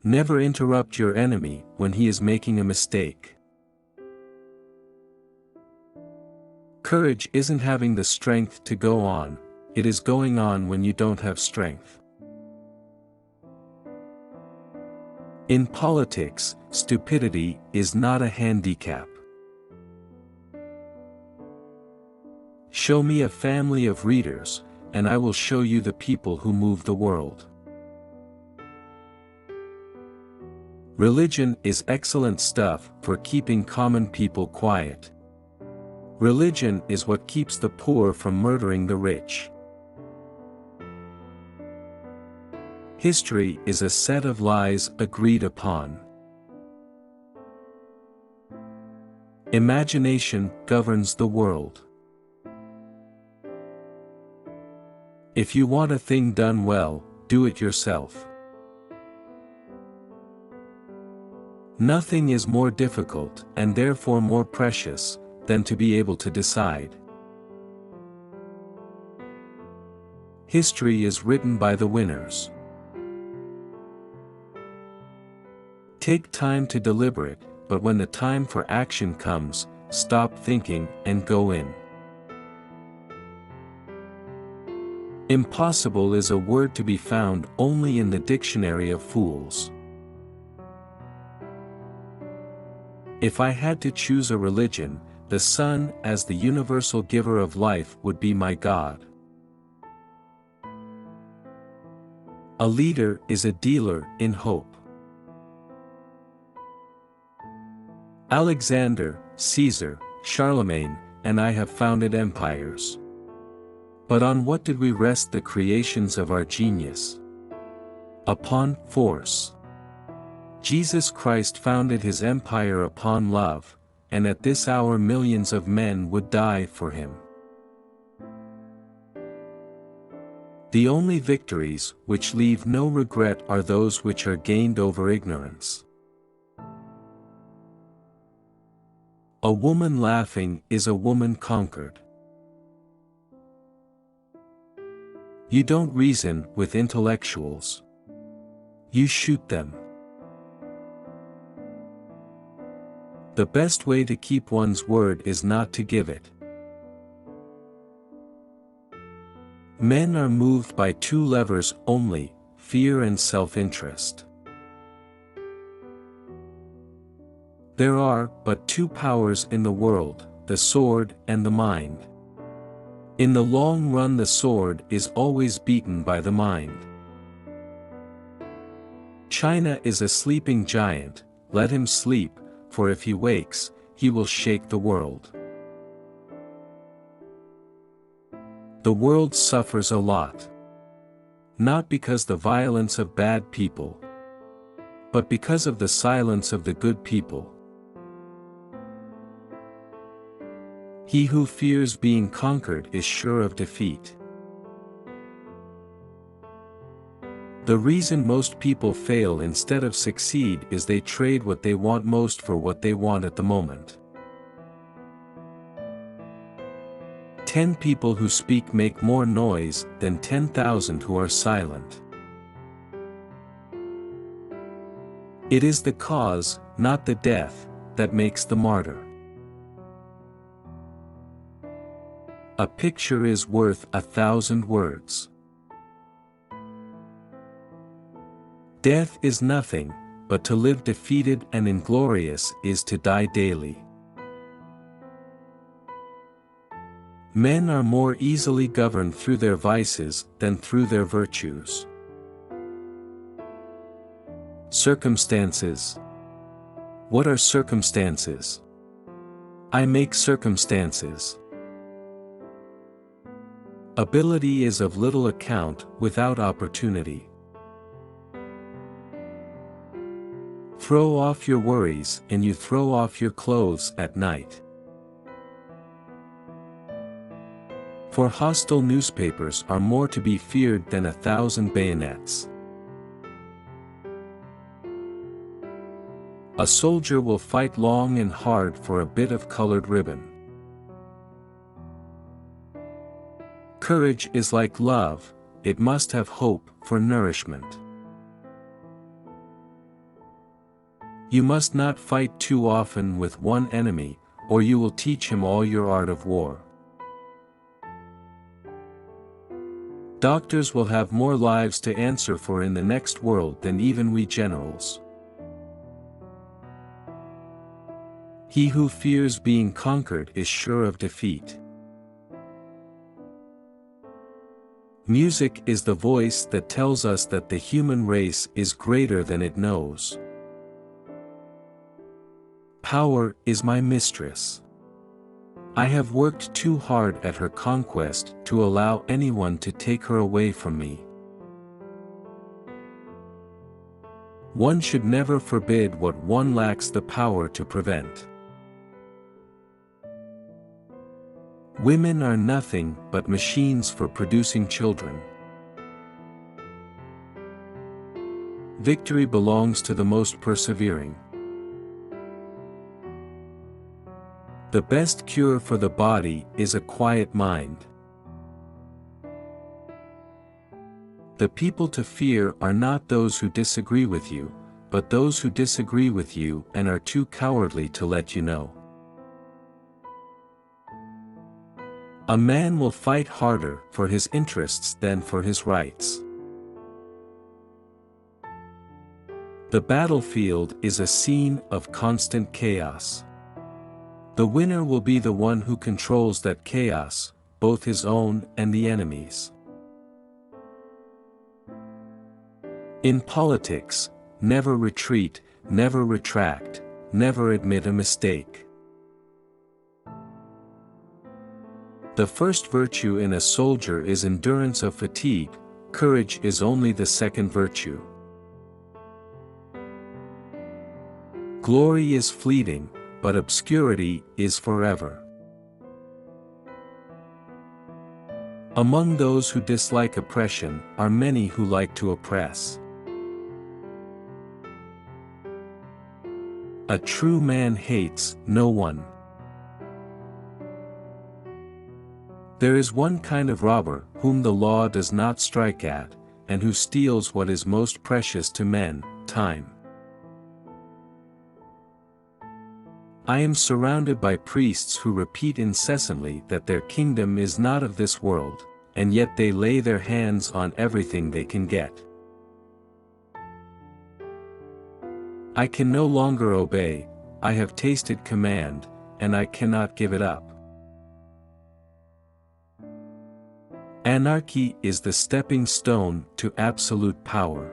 Never interrupt your enemy when he is making a mistake. Courage isn't having the strength to go on, it is going on when you don't have strength. In politics, stupidity is not a handicap. Show me a family of readers, and I will show you the people who move the world. Religion is excellent stuff for keeping common people quiet. Religion is what keeps the poor from murdering the rich. History is a set of lies agreed upon. Imagination governs the world. If you want a thing done well, do it yourself. Nothing is more difficult, and therefore more precious, than to be able to decide. History is written by the winners. Take time to deliberate, but when the time for action comes, stop thinking and go in. Impossible is a word to be found only in the dictionary of fools. If I had to choose a religion, the sun as the universal giver of life would be my God. A leader is a dealer in hope. Alexander, Caesar, Charlemagne, and I have founded empires. But on what did we rest the creations of our genius? Upon force. Jesus Christ founded his empire upon love, and at this hour millions of men would die for him. The only victories which leave no regret are those which are gained over ignorance. A woman laughing is a woman conquered. You don't reason with intellectuals. You shoot them. The best way to keep one's word is not to give it. Men are moved by two levers only, fear and self-interest. There are but two powers in the world, the sword and the mind. In the long run the sword is always beaten by the mind. China is a sleeping giant, let him sleep, for if he wakes, he will shake the world. The world suffers a lot. Not because the violence of bad people, but because of the silence of the good people. He who fears being conquered is sure of defeat. The reason most people fail instead of succeed is they trade what they want most for what they want at the moment. 10 people who speak make more noise than 10,000 who are silent. It is the cause, not the death, that makes the martyr. A picture is worth 1,000 words. Death is nothing, but to live defeated and inglorious is to die daily. Men are more easily governed through their vices than through their virtues. Circumstances. What are circumstances? I make circumstances. Ability is of little account without opportunity. Throw off your worries and you throw off your clothes at night. For hostile newspapers are more to be feared than 1,000 bayonets. A soldier will fight long and hard for a bit of colored ribbon. Courage is like love, it must have hope for nourishment. You must not fight too often with one enemy, or you will teach him all your art of war. Doctors will have more lives to answer for in the next world than even we generals. He who fears being conquered is sure of defeat. Music is the voice that tells us that the human race is greater than it knows. Power is my mistress. I have worked too hard at her conquest to allow anyone to take her away from me. One should never forbid what one lacks the power to prevent. Women are nothing but machines for producing children. Victory belongs to the most persevering. The best cure for the body is a quiet mind. The people to fear are not those who disagree with you, but those who disagree with you and are too cowardly to let you know. A man will fight harder for his interests than for his rights. The battlefield is a scene of constant chaos. The winner will be the one who controls that chaos, both his own and the enemy's. In politics, never retreat, never retract, never admit a mistake. The first virtue in a soldier is endurance of fatigue, courage is only the second virtue. Glory is fleeting, but obscurity is forever. Among those who dislike oppression are many who like to oppress. A true man hates no one. There is one kind of robber whom the law does not strike at, and who steals what is most precious to men, time. I am surrounded by priests who repeat incessantly that their kingdom is not of this world, and yet they lay their hands on everything they can get. I can no longer obey, I have tasted command, and I cannot give it up. Anarchy is the stepping stone to absolute power.